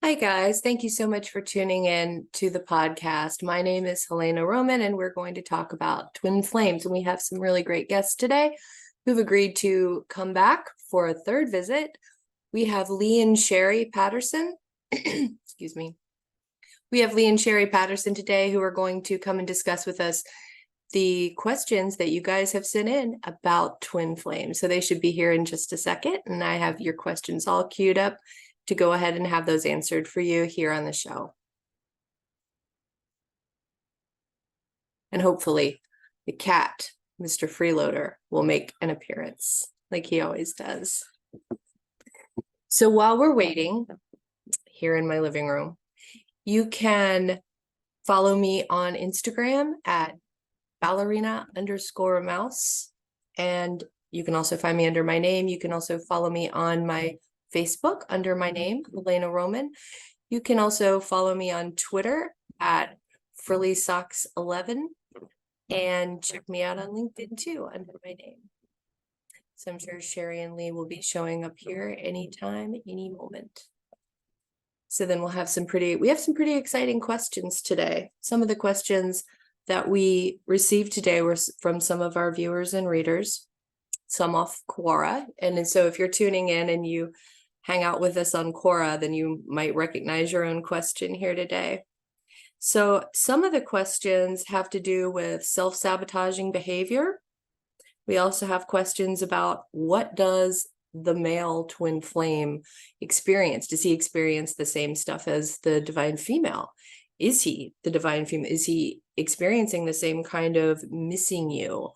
Hi, guys. Thank you so much for tuning in to the podcast. My name is Helena Roman, and we're going to talk about twin flames. And we have some really great guests today who've agreed to come back for a third visit. We have Lee and Sherry Patterson. Excuse me. We have Lee and Sherry Patterson today who are going to come and discuss with us the questions that you guys have sent in about twin flames. So they should be here in just a second. And I have your questions all queued up to go ahead and have those answered for you here on the show. And hopefully the cat, Mr. Freeloader, will make an appearance like he always does. So while we're waiting here in my living room, you can follow me on Instagram at ballerina_mouse. And you can also find me under my name. You can also follow me on my Facebook under my name, Helena Roman. You can also follow me on Twitter at FrillySocks11 and check me out on LinkedIn too under my name. So I'm sure Sherry and Lee will be showing up here anytime, any moment. So then we have some pretty exciting questions today. Some of the questions that we received today were from some of our viewers and readers, some off Quora. And so if you're tuning in and you hang out with us on Quora, then you might recognize your own question here today. So some of the questions have to do with self-sabotaging behavior. We also have questions about what does the male twin flame experience? Does he experience the same stuff as the divine female? Is he the divine female? Is he experiencing the same kind of missing you?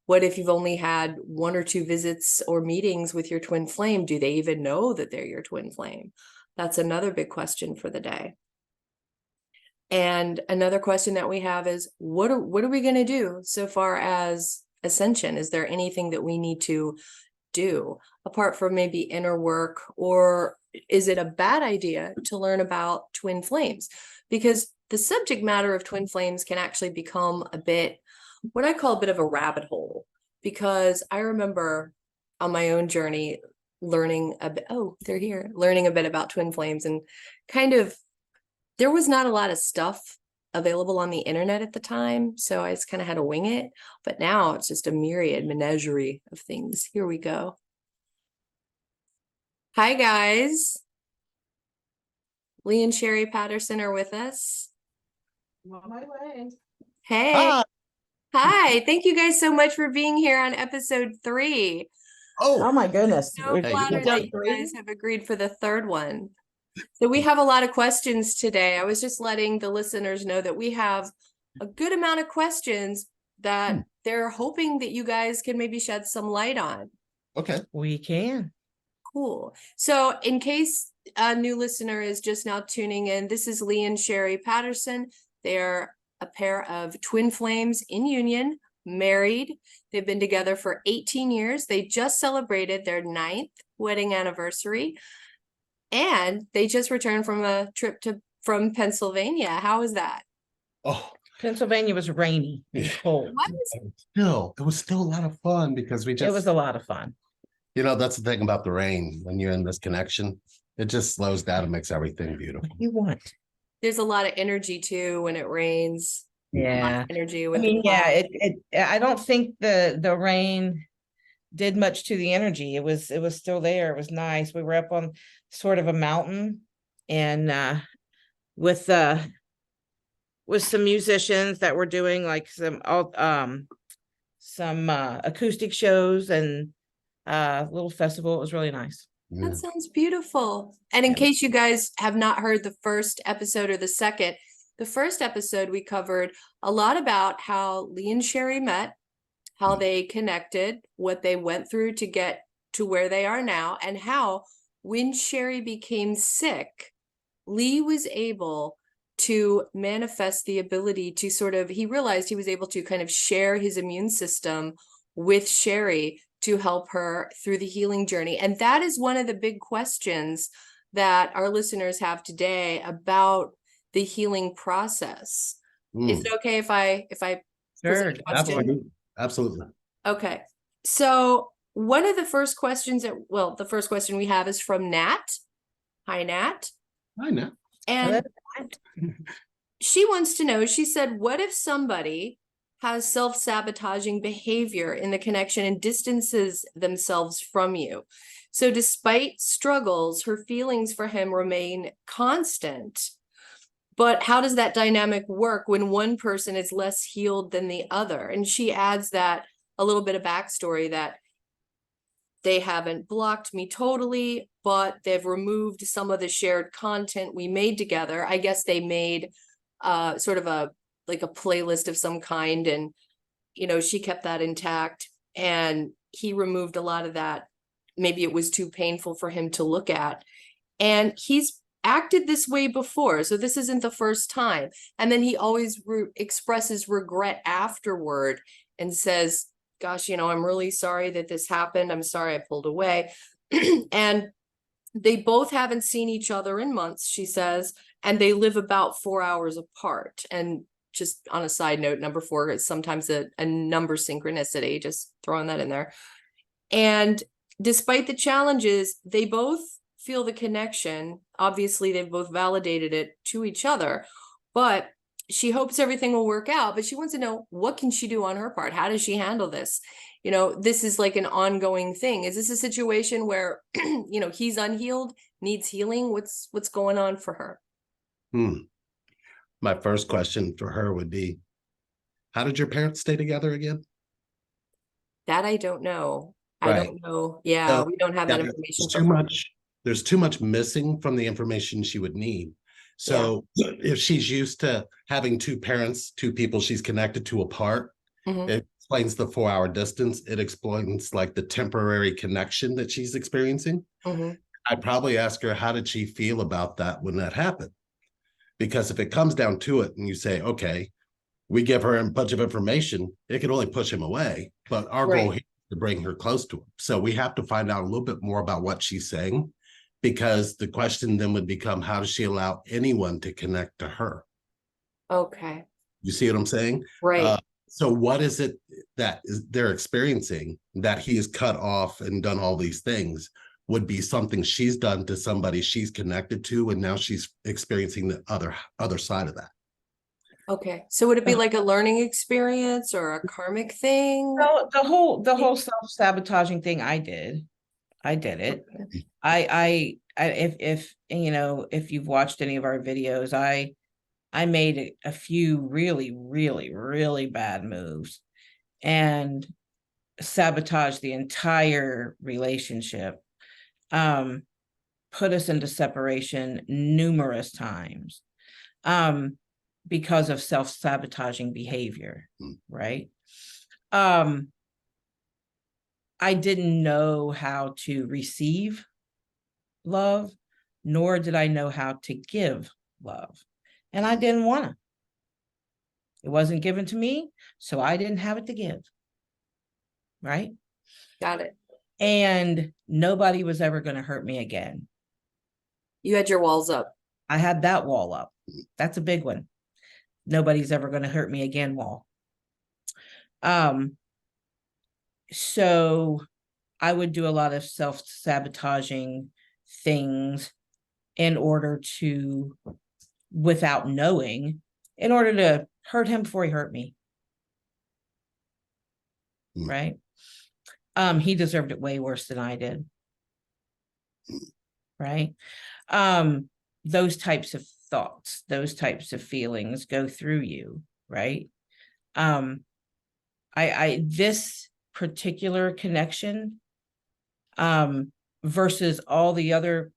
What if you've only had one or two visits or meetings with your twin flame? Do they even know that they're your twin flame? That's another big question for the day. And another question that we have is, what are we going to do so far as ascension? Is there anything that we need to do apart from maybe inner work, or is it a bad idea to learn about twin flames? Because the subject matter of twin flames can actually become a bit, what I call a bit of a rabbit hole, because I remember on my own journey learning a bit, learning a bit about twin flames, and kind of, there was not a lot of stuff available on the internet at the time, so I just kind of had to wing it. But now it's just a myriad menagerie of things. Here we go. Hi, guys. Lee and Sherry Patterson are with us. On my way. Hey. Hi. Thank you guys so much for being here on episode 3. Oh my goodness. So flattered that you guys have agreed for the third one. So we have a lot of questions today. I was just letting the listeners know that we have a good amount of questions that they're hoping that you guys can maybe shed some light on. Okay. We can. Cool. So in case a new listener is just now tuning in, this is Lee and Sherry Patterson. They're a pair of twin flames in union, married. They've been together for 18 years. They just celebrated their 9th wedding anniversary. And they just returned from a trip from Pennsylvania. How was that? Oh, Pennsylvania was rainy and cold. it was still a lot of fun because it was a lot of fun. You know, that's the thing about the rain. When you're in this connection, it just slows down and makes everything beautiful. What do you want? There's a lot of energy too when it rains. Yeah. Energy with I don't think the rain did much to the energy. It was still there. It was nice. We were up on sort of a mountain, and with some musicians that were doing like some acoustic shows and little festival. It was really nice. Yeah. That sounds beautiful. And in case you guys have not heard the first episode or the second, the first episode we covered a lot about how Lee and Sherry met, how they connected, what they went through to get to where they are now, and how when Sherry became sick, Lee was able to manifest the ability to he realized he was able to kind of share his immune system with Sherry to help her through the healing journey. And that is one of the big questions that our listeners have today about the healing process. Is it okay if I Sure, absolutely. Okay. So one of the first questions the first question we have is from Nat. Hi, Nat. Hi, Nat. And she wants to know, she said, what if somebody has self-sabotaging behavior in the connection and distances themselves from you? So despite struggles, her feelings for him remain constant. But how does that dynamic work when one person is less healed than the other? And she adds that a little bit of backstory that they haven't blocked me totally, but they've removed some of the shared content we made together. I guess they made sort of a playlist of some kind, and she kept that intact, and he removed a lot of that. Maybe it was too painful for him to look at, and he's acted this way before, so this isn't the first time. And then he always expresses regret afterward and says, gosh, I'm really sorry that this happened. I'm sorry I pulled away. And they both haven't seen each other in months, she says, and they live about 4 hours apart. And just on a side note, number 4 is sometimes a number synchronicity, just throwing that in there. And despite the challenges, they both feel the connection. Obviously, they've both validated it to each other, but she hopes everything will work out. But she wants to know, what can she do on her part? How does she handle this? This is like an ongoing thing. Is this a situation where, he's unhealed, needs healing? What's going on for her? My first question for her would be, how did your parents stay together again? That I don't know. Right. I don't know. Yeah, we don't have that information. There's too much missing from the information she would need. So if she's used to having 2 parents, 2 people she's connected to apart, it explains the 4-hour distance. It explains like the temporary connection that she's experiencing. I'd probably ask her, how did she feel about that when that happened? Because if it comes down to it and you say, okay, we give her a bunch of information, it can only push him away. But our goal here is to bring her close to him. So we have to find out a little bit more about what she's saying, because the question then would become, how does she allow anyone to connect to her? Okay. You see what I'm saying? Right. So what is it that they're experiencing that he is cut off and done all these things? Would be something she's done to somebody she's connected to, and now she's experiencing the other side of that. Okay. So would it be like a learning experience or a karmic thing? No, the whole self-sabotaging thing, I did it. Okay. If you've watched any of our videos, I made a few really, really, really bad moves and sabotaged the entire relationship. Put us into separation numerous times because of self-sabotaging behavior, right? I didn't know how to receive love, nor did I know how to give love. And I didn't want to. It wasn't given to me, so I didn't have it to give. Right? Got it. And nobody was ever going to hurt me again. You had your walls up. I had that wall up. That's a big one. Nobody's ever going to hurt me again wall. So I would do a lot of self-sabotaging things in order to, without knowing, in order to hurt him before he hurt me. Right? He deserved it way worse than I did. Right? Those types of thoughts, those types of feelings go through you, right? This particular connection, versus all the other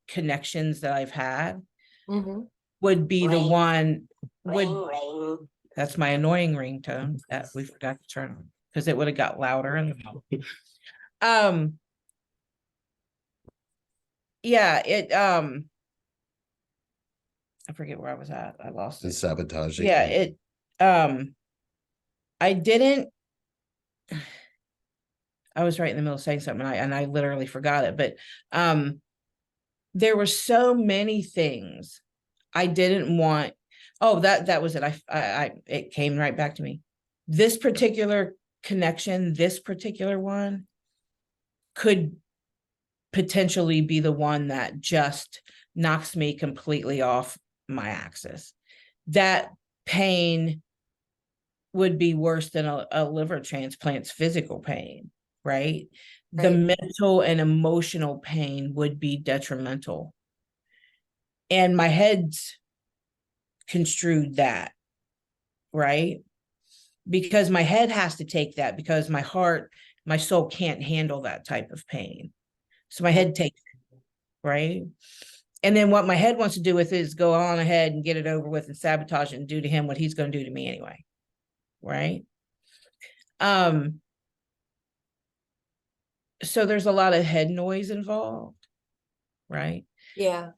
connections that I've had, would be the one that's my annoying ringtone that we forgot to turn on, because it would have got louder and I forget where I was at. I lost it. Sabotaging. Yeah, I didn't. I was right in the middle of saying something, and I literally forgot it. But there were so many things I didn't want. Oh, that was it. It came right back to me. This particular connection, this particular one, could potentially be the one that just knocks me completely off my axis. That pain would be worse than a liver transplant's physical pain, right? The mental and emotional pain would be detrimental. And my head's construed that, right? Because my head has to take that, because my heart, my soul can't handle that type of pain. So my head takes it, right? And then what my head wants to do with it is go on ahead and get it over with and sabotage it and do to him what he's going to do to me anyway, right? So there's a lot of head noise involved, right? Yeah.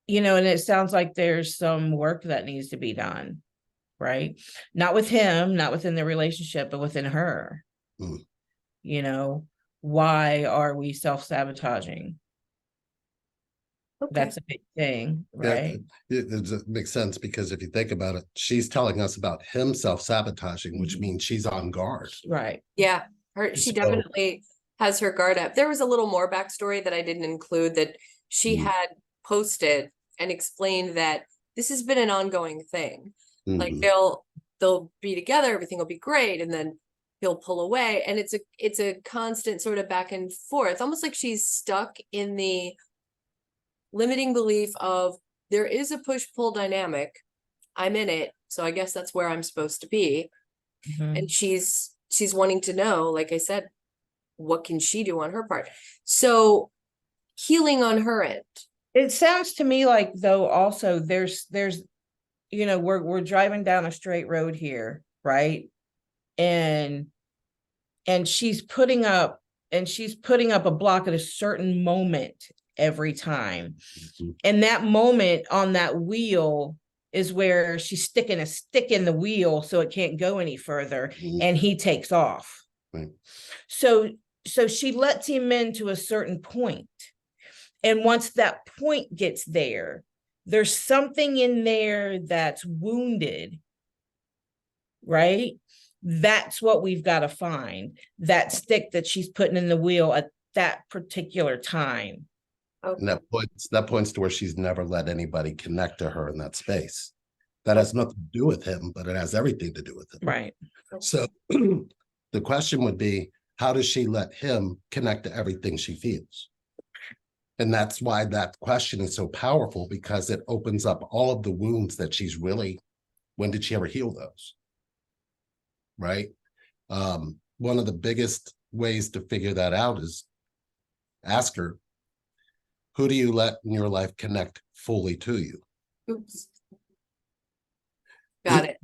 You know, and it sounds like there's some work that needs to be done, right? Not with him, not within the relationship, but within her. You know, why are we self-sabotaging? Okay. That's a big thing, right? It makes sense, because if you think about it, she's telling us about him self-sabotaging, which means she's on guard. Right. Yeah. She definitely has her guard up. There was a little more backstory that I didn't include, that she had posted and explained that this has been an ongoing thing. Like they'll be together, everything will be great, and then he'll pull away, and it's a constant sort of back and forth, almost like she's stuck in the limiting belief of there is a push-pull dynamic. I'm in it, so I guess that's where I'm supposed to be. And she's wanting to know, like I said, what can she do on her part? So healing on her end. It sounds to me like, though, also there's you know, we're driving down a straight road here, right? And she's putting up a block at a certain moment every time. And that moment on that wheel is where she's sticking a stick in the wheel so it can't go any further, and he takes off. So she lets him in to a certain point. And once that point gets there, there's something in there that's wounded, right? That's what we've got to find. That stick that she's putting in the wheel at that particular time. And that points to where she's never let anybody connect to her in that space. That has nothing to do with him, but it has everything to do with him. Right. So the question would be, how does she let him connect to everything she feels? And that's why that question is so powerful, because it opens up all of the wounds that she's really, when did she ever heal those? Right? One of the biggest ways to figure that out is ask her, who do you let in your life connect fully to you? Oops. Got it.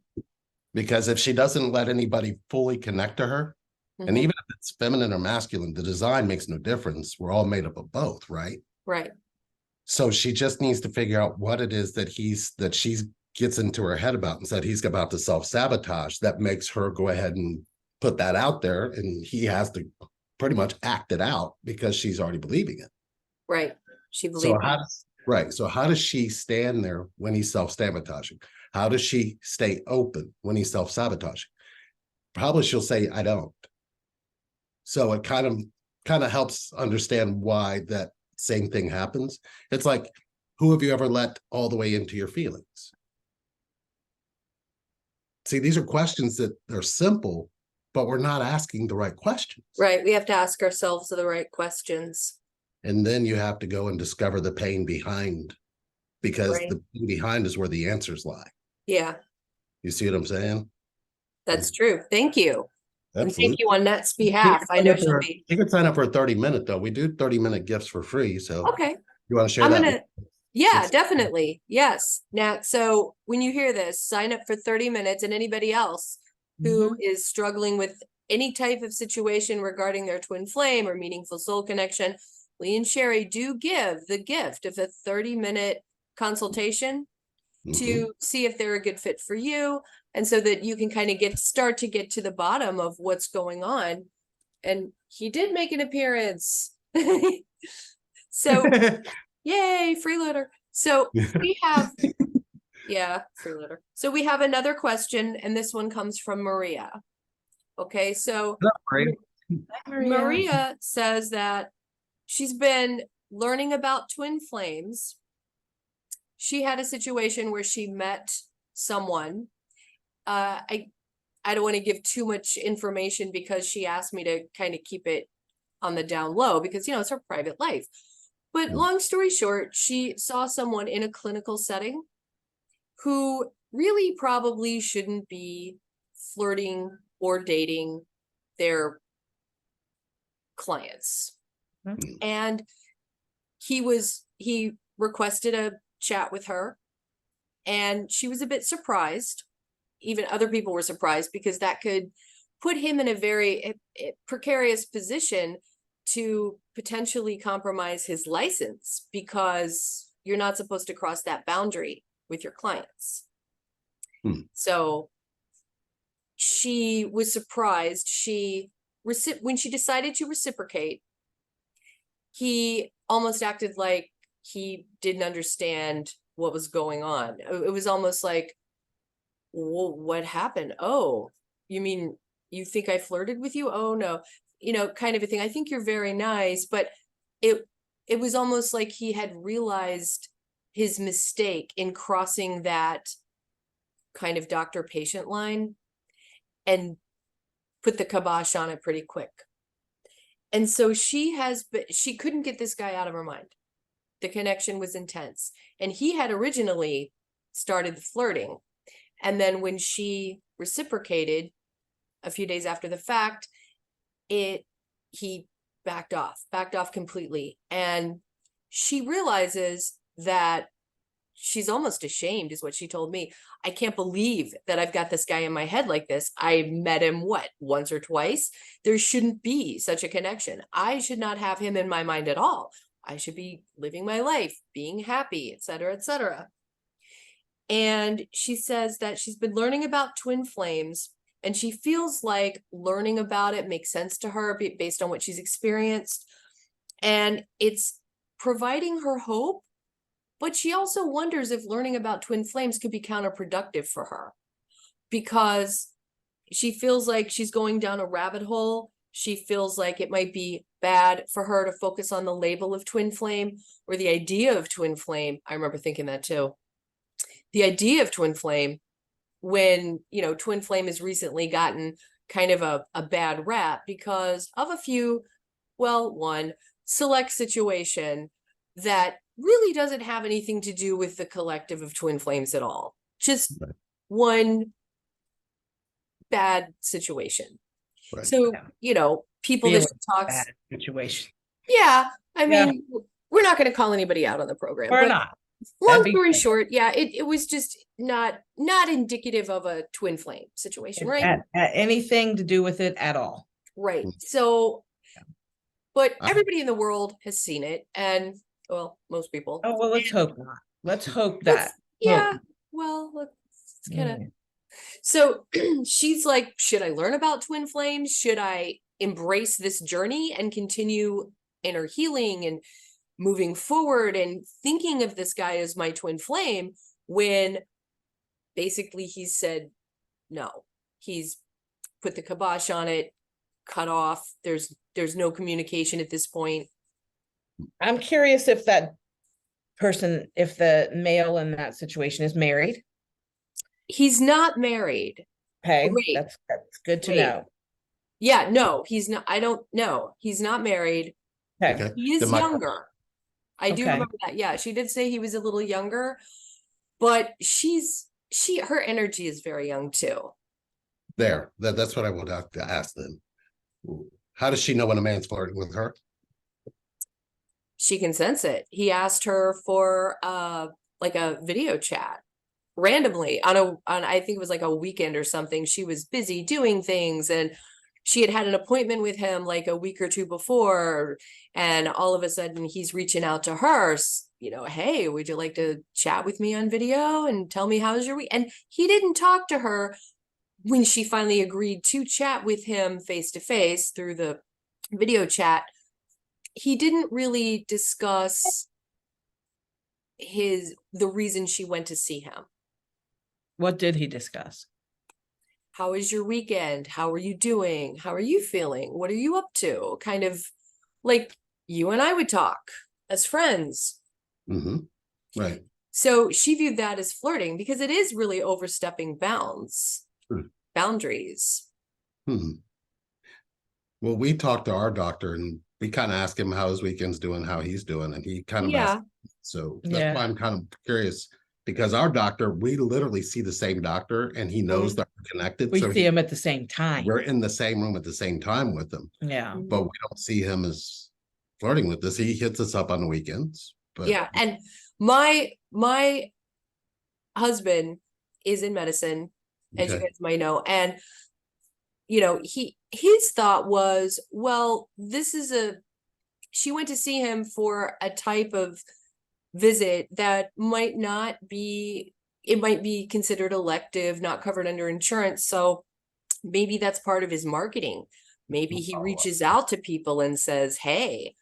Because if she doesn't let anybody fully connect to her, and even if it's feminine or masculine, the design makes no difference. We're all made up of both, right? Right. So she just needs to figure out what it is that she gets into her head about, and said he's about to self-sabotage, that makes her go ahead and put that out there, and he has to pretty much act it out because she's already believing it. Right. She believes. So how does she stand there when he's self-sabotaging? How does she stay open when he's self-sabotaging? Probably she'll say, I don't. So it kind of helps understand why that same thing happens. It's like, who have you ever let all the way into your feelings? See, these are questions that are simple, but we're not asking the right questions. Right. We have to ask ourselves the right questions. And then you have to go and discover the pain behind, because the pain behind is where the answers lie. Yeah. You see what I'm saying? That's true. Thank you. Absolutely. And thank you on Nat's behalf. I know she'll be. You can sign up for a 30-minute though. We do 30-minute gifts for free. So okay. You want to share that? Yeah, definitely. Yes, Nat. So when you hear this, sign up for 30 minutes, and anybody else who is struggling with any type of situation regarding their twin flame or meaningful soul connection, Lee and Sherry do give the gift of a 30-minute consultation to see if they're a good fit for you. And so that you can kind of start to get to the bottom of what's going on. And he did make an appearance. So yay, freeloader. So we have, freeloader. So we have another question, and this one comes from Maria. Okay, so Maria says that she's been learning about twin flames, she had a situation where she met someone. I don't want to give too much information because she asked me to kind of keep it on the down low because, it's her private life. But long story short, she saw someone in a clinical setting who really probably shouldn't be flirting or dating their clients. And he requested a chat with her, and she was a bit surprised. Even other people were surprised because that could put him in a very precarious position to potentially compromise his license, because you're not supposed to cross that boundary with your clients. So she was surprised. When she decided to reciprocate, he almost acted like he didn't understand what was going on. It was almost like, well, what happened? Oh, you mean you think I flirted with you? Oh no, kind of a thing. I think you're very nice, but it was almost like he had realized his mistake in crossing that kind of doctor-patient line and put the kibosh on it pretty quick. And so she couldn't get this guy out of her mind. The connection was intense. And he had originally started the flirting. And then when she reciprocated a few days after the fact, he backed off completely. And she realizes that she's almost ashamed, is what she told me. I can't believe that I've got this guy in my head like this. I met him, once or twice? There shouldn't be such a connection. I should not have him in my mind at all. I should be living my life, being happy, et cetera, et cetera. And she says that she's been learning about twin flames, and she feels like learning about it makes sense to her based on what she's experienced. And it's providing her hope, but she also wonders if learning about twin flames could be counterproductive for her, because she feels like she's going down a rabbit hole. She feels like it might be bad for her to focus on the label of twin flame or the idea of twin flame. I remember thinking that too. The idea of twin flame, when, twin flame has recently gotten kind of a bad rap because of one select situation that really doesn't have anything to do with the collective of twin flames at all. Just one bad situation. Right. So, people that she talks. Bad situation. Yeah. I mean, we're not going to call anybody out on the program. We're but not. Long story short, it was just not indicative of a twin flame situation, right? Anything to do with it at all. Right. So, but everybody in the world has seen it, and most people. Oh, well, let's hope not. Let's hope that. Well, let's kind of. So she's like, should I learn about twin flames? Should I embrace this journey and continue inner healing and moving forward and thinking of this guy as my twin flame, when basically he said no? He's put the kibosh on it, cut off. There's no communication at this point. I'm curious if that person, if the male in that situation is married. He's not married. Okay, that's good to know. Yeah, no, he's not. I don't know. He's not married. Okay. He is younger. I do remember that. Yeah, she did say he was a little younger, but her energy is very young too. That's what I would have to ask them. How does she know when a man's flirting with her? She can sense it. He asked her for like a video chat randomly on I think it was like a weekend or something. She was busy doing things, and she had an appointment with him like a week or two before, and all of a sudden he's reaching out to her, hey, would you like to chat with me on video and tell me how's your week? And he didn't talk to her when she finally agreed to chat with him face to face through the video chat. He didn't really discuss the reason she went to see him. What did he discuss? How was your weekend? How are you doing? How are you feeling? What are you up to? Kind of like you and I would talk. as friends. Right. So she viewed that as flirting because it is really overstepping boundaries. Well, we talked to our doctor and we kind of asked him how his weekend's doing, how he's doing, and he kind of asked. So that's why I'm kind of curious, because our doctor, we literally see the same doctor and he knows that we're connected. We so see him at the same time. We're in the same room at the same time with him. Yeah. But we don't see him as flirting with us. He hits us up on the weekends. But yeah. And my husband is in medicine, as you guys might know. And, you know, his thought was, well, she went to see him for a type of visit that might be considered elective, not covered under insurance. So maybe that's part of his marketing. Maybe he reaches out to people and says, hey,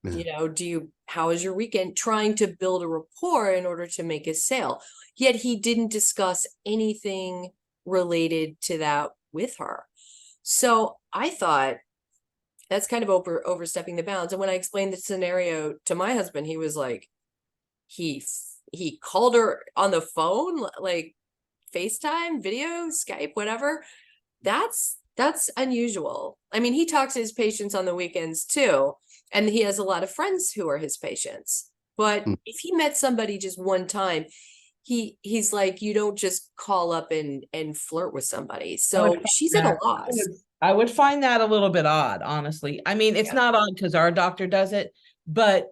you know, how was your weekend? Trying to build a rapport in order to make a sale. Yet he didn't discuss anything related to that with her. So I thought that's kind of overstepping the bounds. And when I explained the scenario to my husband, he was like, he called her on the phone, like FaceTime, video, Skype, whatever. That's unusual. I mean, he talks to his patients on the weekends too, and he has a lot of friends who are his patients. But if he met somebody just one time, he's like, you don't just call up and flirt with somebody. So she's at a loss. I would find that a little bit odd, honestly. I mean, it's not odd because our doctor does it, but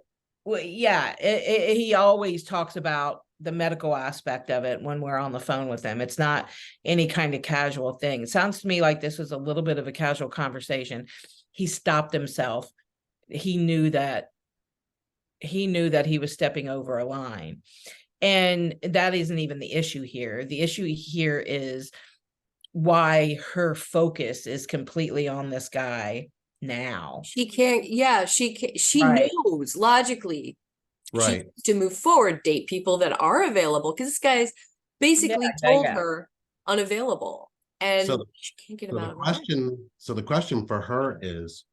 yeah, he always talks about the medical aspect of it when we're on the phone with him. It's not any kind of casual thing. It sounds to me like this was a little bit of a casual conversation. He stopped himself. He knew that he was stepping over a line. And that isn't even the issue here. The issue here is why her focus is completely on this guy now. She can't, she knows logically right to move forward, date people that are available, because this guy's basically told her unavailable, and she can't get him out of her. So the question for her is,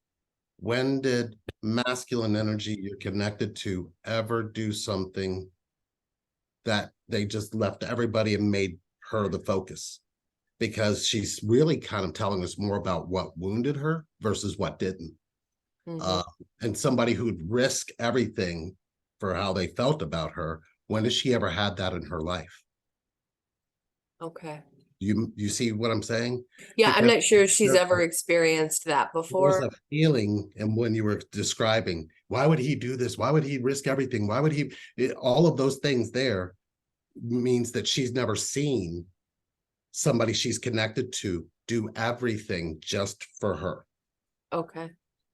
when did masculine energy you're connected to ever do something that they just left everybody and made her the focus? Because she's really kind of telling us more about what wounded her versus what didn't. And somebody who'd risk everything for how they felt about her, when has she ever had that in her life? Okay. You see what I'm saying? Yeah, because I'm not sure she's ever experienced that before. There's a feeling, and when you were describing, why would he do this? Why would he risk everything? Why would he? All of those things there means that she's never seen somebody she's connected to do everything just for her.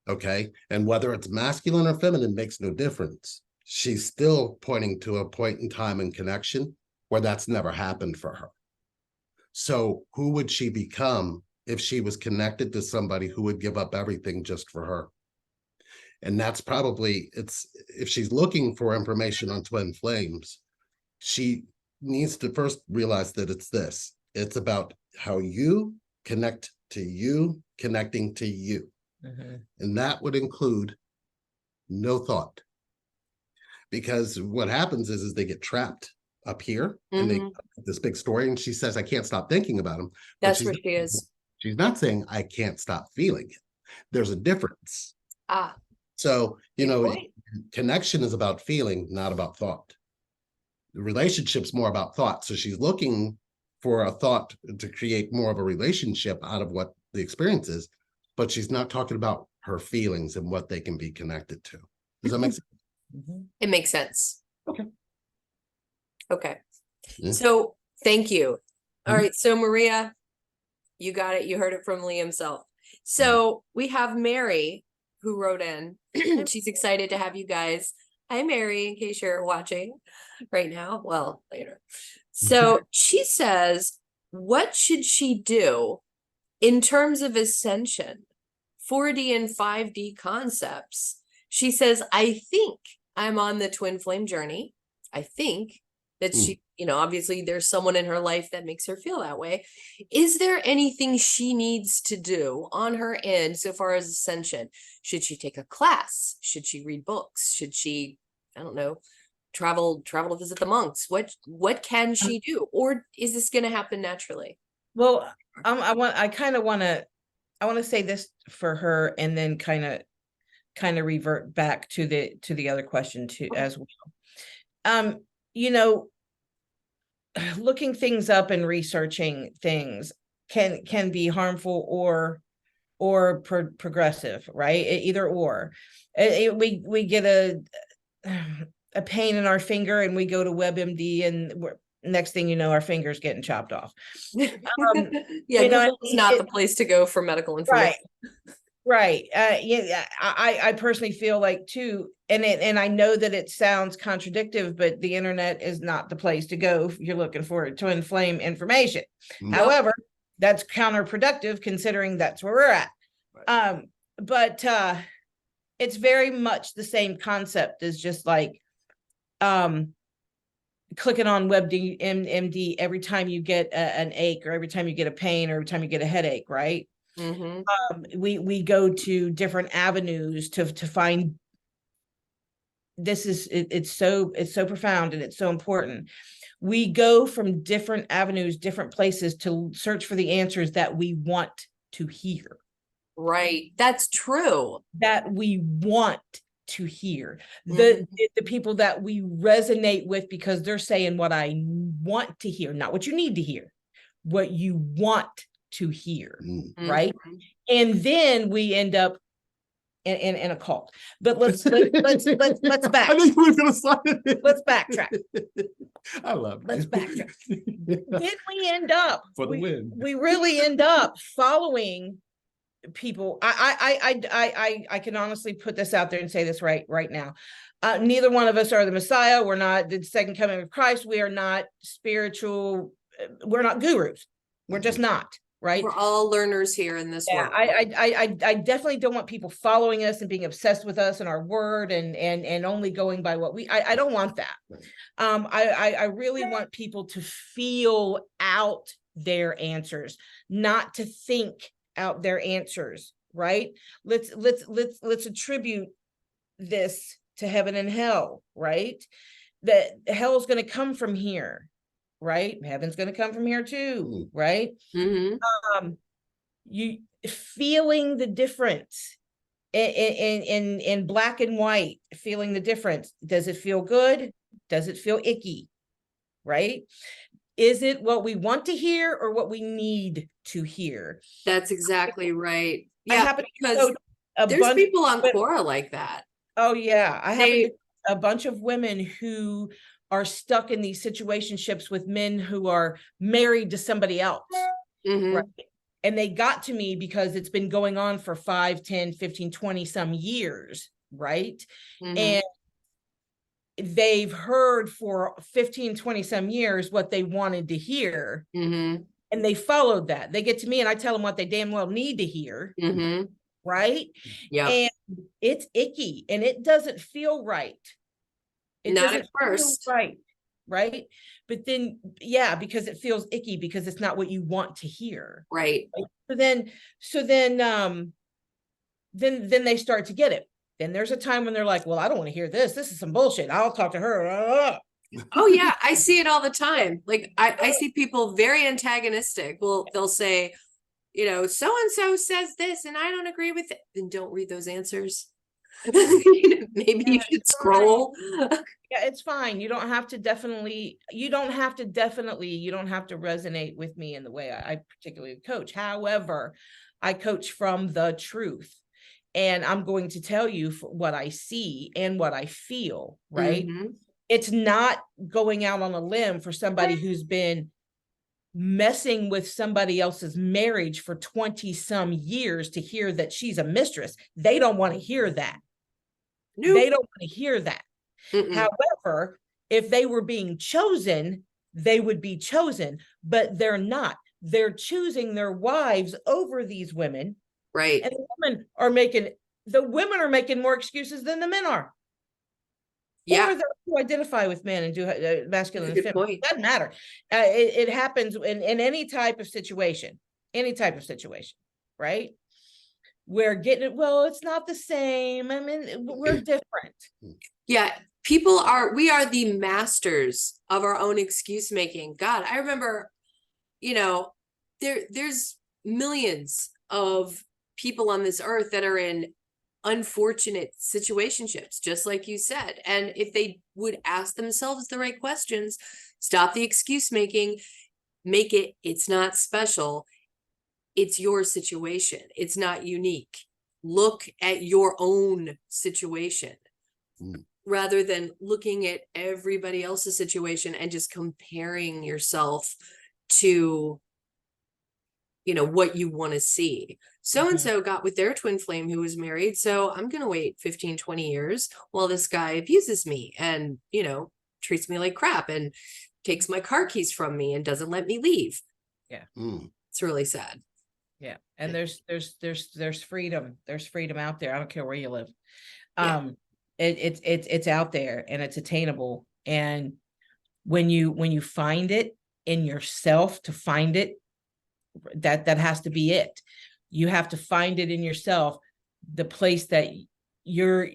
Okay. And whether it's masculine or feminine makes no difference. She's still pointing to a point in time and connection where that's never happened for her. So who would she become if she was connected to somebody who would give up everything just for her? And that's probably, if she's looking for information on twin flames, she needs to first realize that it's about how you connect to you, connecting to you. And that would include no thought. Because what happens is they get trapped up here and they this big story, and she says, I can't stop thinking about him. That's where she is. She's not saying I can't stop feeling it. There's a difference. So, connection is about feeling, not about thought. The relationship's more about thought. So she's looking for a thought to create more of a relationship out of what the experience is, but she's not talking about her feelings and what they can be connected to. Does that make sense? It makes sense. Okay. Yeah. So thank you. All right. So Maria, you got it. You heard it from Lee himself. So we have Mary who wrote in. She's excited to have you guys. Hi, Mary, in case you're watching right now. Well, later. So she says, what should she do in terms of ascension, 4D and 5D concepts? She says, I think I'm on the twin flame journey. I think that she, obviously there's someone in her life that makes her feel that way. Is there anything she needs to do on her end so far as ascension? Should she take a class? Should she read books? Should she I don't know, travel to visit the monks. What can she do? Or is this going to happen naturally? Well, I want to say this for her, and then kind of revert back to the other question too, as well. You know, looking things up and researching things can be harmful or progressive, right? Either or. We get a pain in our finger and we go to WebMD, and next thing you know, our finger's getting chopped off. Yeah, you know, Google's not the place to go for medical information. Right. Yeah, I personally feel like too, and I know that it sounds contradictive, but the internet is not the place to go if you're looking for it to inflame information. However, that's counterproductive considering that's where we're at. Right. But it's very much the same concept as just like clicking on WebMD every time you get an ache, or every time you get a pain, or every time you get a headache, right? We go to different avenues to find. It's so profound, and it's so important. We go from different avenues, different places to search for the answers that we want to hear. Right. That's true. That we want to hear. The people that we resonate with, because they're saying what I want to hear, not what you need to hear, what you want to hear, right? And then we end up in a cult. But let's back. I think we're gonna slide it. Let's backtrack. I love it. Let's backtrack. Then we end up for the win. We really end up following people. I can honestly put this out there and say this right now. Neither one of us are the Messiah. We're not the second coming of Christ. We are not spiritual. We're not gurus. We're just not. Right. We're all learners here in this world. I definitely don't want people following us and being obsessed with us and our word and only going by what I don't want that. I really want people to feel out their answers, not to think out their answers, right? Let's attribute this to heaven and hell, right? That hell is going to come from here. Right, heaven's going to come from here too, right? You feeling the difference in black and white, feeling the difference. Does it feel good? Does it feel icky? Right? Is it what we want to hear or what we need to hear? That's exactly right. Yeah, because there's people on Quora like that. Oh yeah, I have a bunch of women who are stuck in these situationships with men who are married to somebody else. Right? And they got to me because it's been going on for 5, 10, 15, 20 some years, right? And they've heard for 15, 20 some years what they wanted to hear. And they followed that. They get to me and I tell them what they damn well need to hear. Right? Yeah. And it's icky and it doesn't feel right. It not at first. Right. But then, yeah, because it feels icky because it's not what you want to hear. Right. So then they start to get it. Then there's a time when they're like, well, I don't want to hear this. This is some bullshit. I'll talk to her. Oh yeah. I see it all the time. Like I see people very antagonistic. Well, they'll say, you know, so-and-so says this and I don't agree with it. Then don't read those answers. Maybe you should scroll. Yeah, it's fine. You don't have to resonate with me in the way I particularly coach. However, I coach from the truth. And I'm going to tell you what I see and what I feel, right? It's not going out on a limb for somebody who's been messing with somebody else's marriage for 20 some years to hear that she's a mistress. They don't want to hear that. Nope. They don't want to hear that. However, if they were being chosen, they would be chosen, but they're not. They're choosing their wives over these women. Right. And the women are making more excuses than the men are. Yeah. Or those who identify with men and do masculine and feminine. It doesn't matter. It happens in any type of situation, right? We're getting it. Well, it's not the same. I mean, we're different. Yeah. we are the masters of our own excuse making. God, I remember, there's millions of people on this earth that are in unfortunate situationships, just like you said. And if they would ask themselves the right questions, stop the excuse making, it's not special. It's your situation. It's not unique. Look at your own situation rather than looking at everybody else's situation and just comparing yourself to, what you want to see. So-and-so got with their twin flame who was married. So I'm going to wait 15, 20 years while this guy abuses me and, treats me like crap and takes my car keys from me and doesn't let me leave. Yeah. It's really sad. Yeah. And there's freedom. There's freedom out there. I don't care where you live. Yeah. It's out there and it's attainable. And when you find it in yourself, to find it, that has to be it. You have to find it in yourself, the place that you're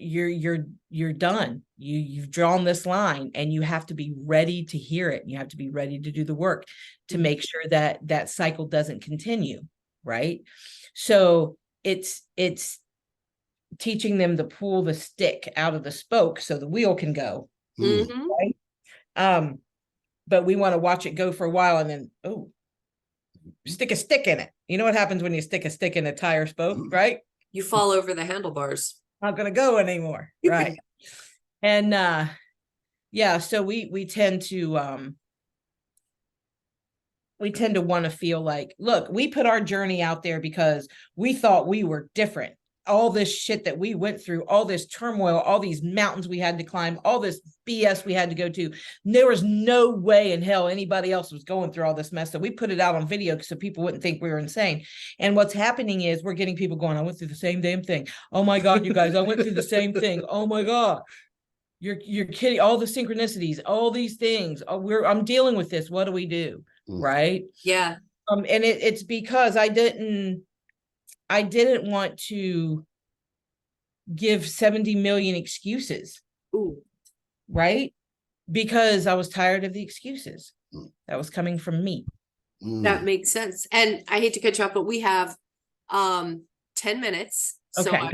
done. You've drawn this line and you have to be ready to hear it. You have to be ready to do the work to make sure that that cycle doesn't continue. Right. So it's teaching them to pull the stick out of the spoke so the wheel can go. Right. But we want to watch it go for a while and then, stick a stick in it. You know what happens when you stick a stick in a tire spoke, right? You fall over the handlebars. Not going to go anymore. Right. And so we tend to want to feel like, look, we put our journey out there because we thought we were different. All this shit that we went through, all this turmoil, all these mountains we had to climb, all this BS we had to go to. There was no way in hell anybody else was going through all this mess. So we put it out on video so people wouldn't think we were insane. And what's happening is we're getting people going, I went through the same damn thing. Oh my God, you guys, I went through the same thing. Oh my God. You're kidding. All the synchronicities, all these things. I'm dealing with this. What do we do? Right. Yeah. And it's because I didn't want to give 70 million excuses. Right? Because I was tired of the excuses that was coming from me. That makes sense. And I hate to cut you off, but we have 10 minutes. So Okay,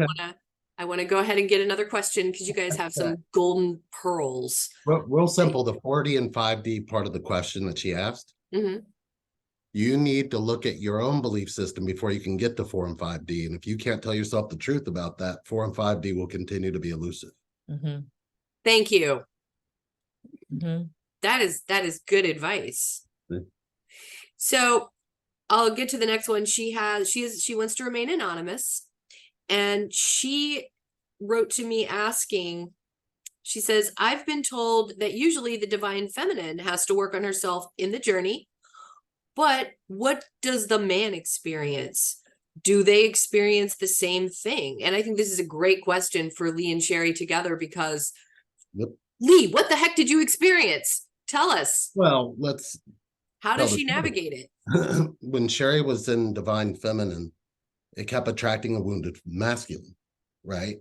I want to go ahead and get another question because you guys have some golden pearls. Real simple, the 4D and 5D part of the question that she asked. You need to look at your own belief system before you can get to 4 and 5D. And if you can't tell yourself the truth about that, 4 and 5D will continue to be elusive. Thank you. That is good advice. So I'll get to the next one. She wants to remain anonymous. And she wrote to me asking, she says, I've been told that usually the divine feminine has to work on herself in the journey. But what does the man experience? Do they experience the same thing? And I think this is a great question for Lee and Sherry together because Lee, what the heck did you experience? Tell us. Well, how does she navigate it? When Sherry was in divine feminine, it kept attracting a wounded masculine, right?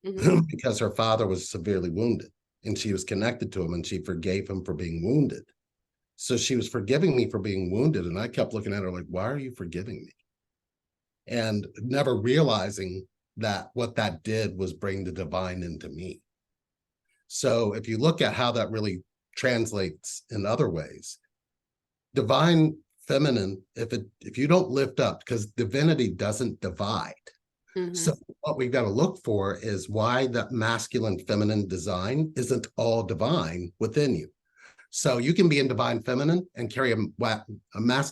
Because her father was severely wounded and she was connected to him and she forgave him for being wounded. So she was forgiving me for being wounded. And I kept looking at her like, why are you forgiving me? And never realizing that what that did was bring the divine into me. So if you look at how that really translates in other ways, divine feminine, if you don't lift up, because divinity doesn't divide. So what we've got to look for is why that masculine feminine design isn't all divine within you. So you can be in divine feminine and carry a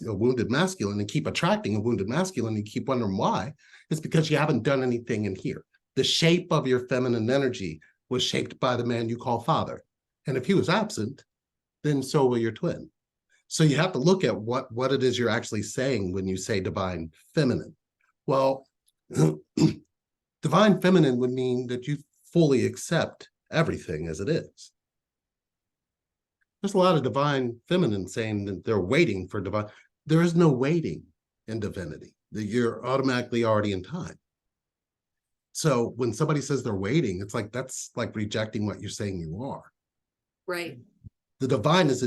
wounded masculine and keep attracting a wounded masculine. And you keep wondering why. It's because you haven't done anything in here. The shape of your feminine energy was shaped by the man you call father. And if he was absent, then so will your twin. So you have to look at what it is you're actually saying when you say divine feminine. Well, divine feminine would mean that you fully accept everything as it is. There's a lot of divine feminine saying that they're waiting for divine. There is no waiting in divinity. You're automatically already in time. So when somebody says they're waiting, it's like, that's like rejecting what you're saying you are. Right. The divine is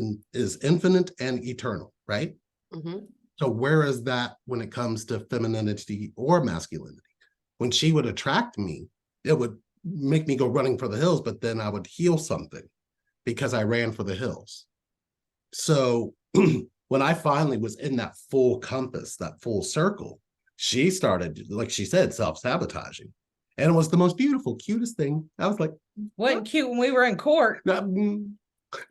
infinite and eternal, right? So where is that when it comes to femininity or masculinity? When she would attract me, it would make me go running for the hills, but then I would heal something because I ran for the hills. So when I finally was in that full compass, that full circle, she started, like she said, self-sabotaging. And it was the most beautiful, cutest thing. I was like, wasn't cute when we were in court. but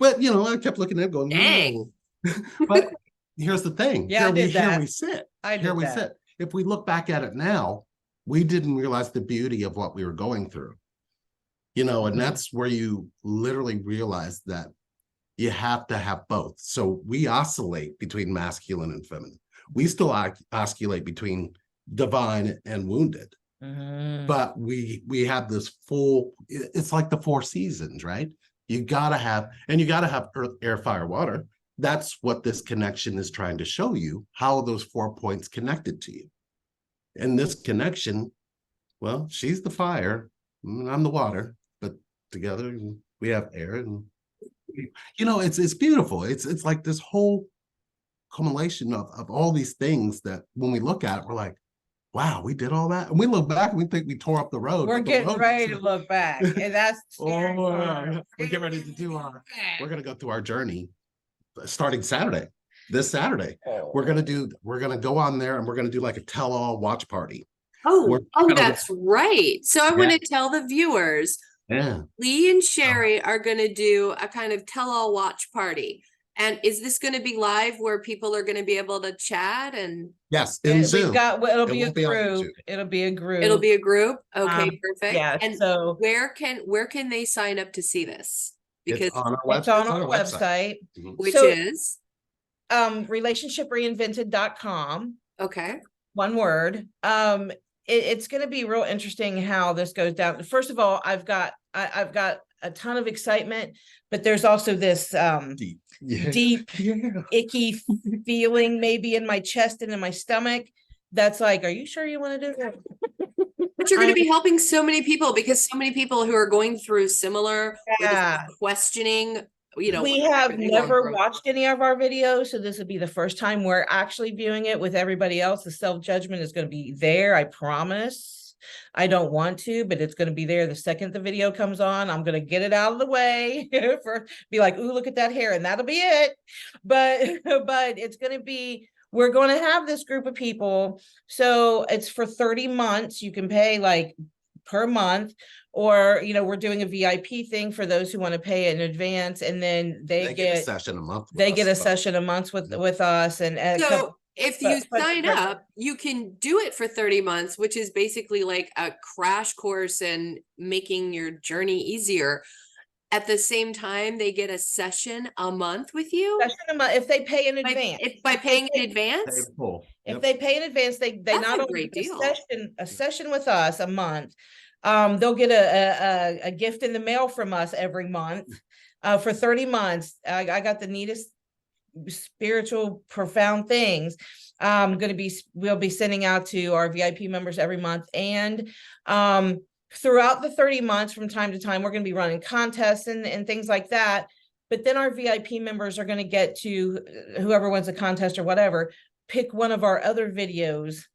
I kept looking at it going, Dang. no. But here's the thing. Yeah, I did that. Here we sit. Here we sit. If we look back at it now, we didn't realize the beauty of what we were going through. And that's where you literally realize that you have to have both. So we oscillate between masculine and feminine. We still oscillate between divine and wounded. But we have this full, it's like the 4 seasons, right? You gotta have earth, air, fire, water. That's what this connection is trying to show you, how those 4 points connected to you. And this connection, well, she's the fire, and I'm the water, but together we have air, and it's beautiful. It's like this whole accumulation of all these things that when we look at it, we're like, wow, we did all that. And we look back and we think we tore up the road. We're getting ready to look back. And that's we're getting ready to do we're going to go through our journey starting this Saturday. We're going to go on there and we're going to do like a tell-all watch party. That's right. So I want to tell the viewers, Lee and Sherry are going to do a kind of tell-all watch party. And is this going to be live where people are going to be able to chat? And yes, in Zoom. It'll be a group. It'll be a group. Okay, perfect. Yeah. And so where can they sign up to see this? Because it's on our website. Which is relationshipreinvented.com. Okay. One word. It's going to be real interesting how this goes down. First of all, I've got a ton of excitement, but there's also this deep icky feeling maybe in my chest and in my stomach that's like, are you sure you want to do that? But you're going to be helping so many people, because so many people who are going through similar questioning, we have never watched any of our videos, so this would be the first time we're actually viewing it with everybody else. The self-judgment is going to be there, I promise. I don't want to, but it's going to be there the second the video comes on. I'm going to get it out of the way be like, ooh, look at that hair, and that'll be it. But it's going to be, we're going to have this group of people. So it's for 30 months. You can pay like per month, or we're doing a VIP thing for those who want to pay in advance, and then they get a session a month. They get a session a month with us, and so if you sign up, you can do it for 30 months, which is basically like a crash course in making your journey easier. At the same time, they get a session a month with you. Session a month if they pay in advance. By paying in advance, if they pay in advance, they not only get a session with us a month. They'll get a gift in the mail from us every month for 30 months. I got the neatest spiritual profound things we'll be sending out to our VIP members every month. And throughout the 30 months, from time to time, we're going to be running contests and things like that. But then our VIP members are going to get to, whoever wins a contest or whatever, pick one of our other videos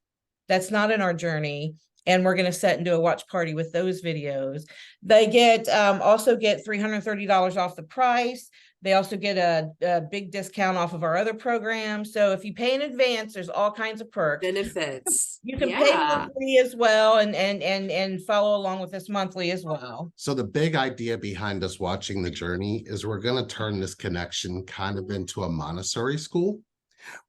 that's not in our journey, and we're going to set and do a watch party with those videos. They get also get $330 off the price. They also get a big discount off of our other programs. So if you pay in advance, there's all kinds of perks. Benefits. You can pay monthly as well, and follow along with this monthly as well. So the big idea behind us watching the journey is we're going to turn this connection kind of into a Montessori school,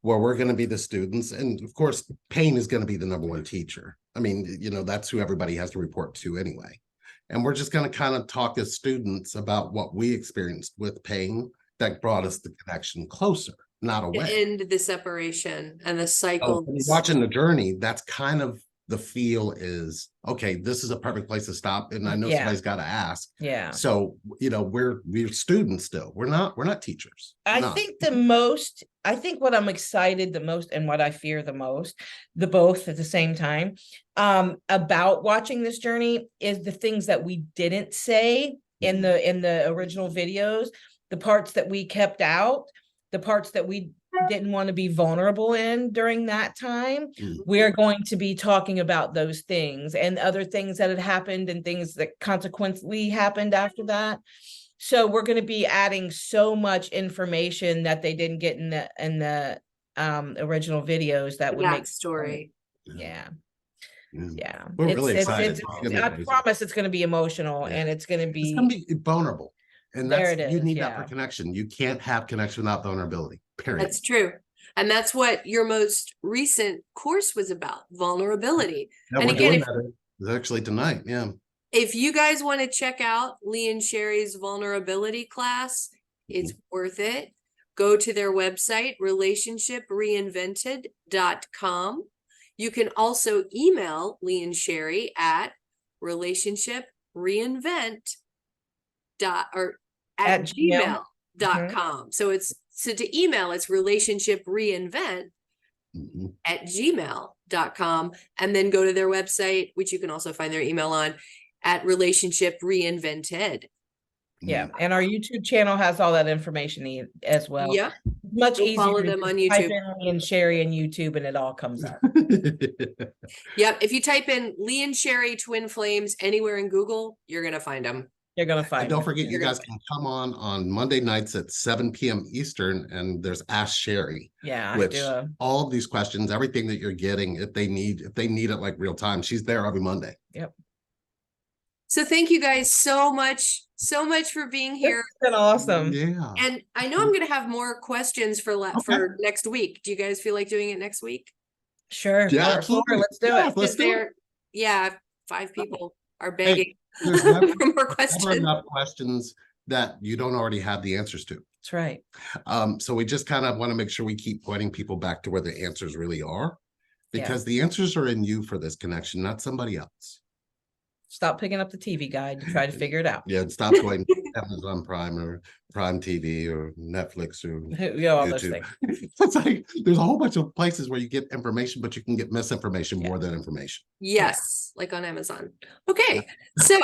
where we're going to be the students. And of course, pain is going to be the number one teacher. I mean, that's who everybody has to report to anyway. And we're just going to kind of talk as students about what we experienced with pain that brought us the connection closer, not away. To end the separation and the cycle. Watching the journey, that's kind of the feel is, okay, this is a perfect place to stop. And I know somebody's got to ask. Yeah. So, we're students still. We're not teachers. I think the most I think what I'm excited the most and what I fear the most, the both at the same time, about watching this journey is the things that we didn't say in the original videos, the parts that we kept out, the parts that we didn't want to be vulnerable in during that time. We are going to be talking about those things and other things that had happened and things that consequently happened after that. So we're going to be adding so much information that they didn't get in the original videos that would make story. Yeah. We're really excited. I promise it's going to be emotional and it's going to be vulnerable. And there that's, you need that for connection. You can't have connection without vulnerability, period. That's true. And that's what your most recent course was about, vulnerability. Yeah, and we're again, doing that actually tonight. Yeah. If you guys want to check out Lee and Sherry's vulnerability class, it's worth it. Go to their website, relationshipreinvented.com. You can also email Lee and Sherry at relationshipreinvent@gmail.com. So to email, it's relationshipreinvent@gmail.com, and then go to their website, which you can also find their email on, at Relationship Reinvented. Yeah, and our YouTube channel has all that information as well. Yep. Much easier. Follow them on YouTube. Type in Lee and Sherry in YouTube and it all comes up. Yep. If you type in Lee and Sherry Twin Flames anywhere in Google, you're going to find them. You're going to find and don't forget, you guys can come on Monday nights at 7 p.m. Eastern, and there's Ask Sherry. Yeah, which all of these questions, everything that you're getting, if they need it like real time, she's there every Monday. Yep. So thank you guys so much for being here. It's been awesome. Yeah. And I know I'm going to have more questions for next week. Do you guys feel like doing it next week? Sure. Yeah, absolutely. Let's do it. Let's do it. Yeah, 5 people are begging there's for more never questions. enough questions that you don't already have the answers to. That's right. So we just kind of want to make sure we keep pointing people back to where the answers really are, because the answers are in you for this connection, not somebody else. Stop picking up the TV guide to try to figure it out. Yeah, and stop going to Amazon Prime or Prime TV or Netflix or all those things. It's like there's a whole bunch of places where you get information, but you can get misinformation more than information. Yes, like on Amazon. Okay, so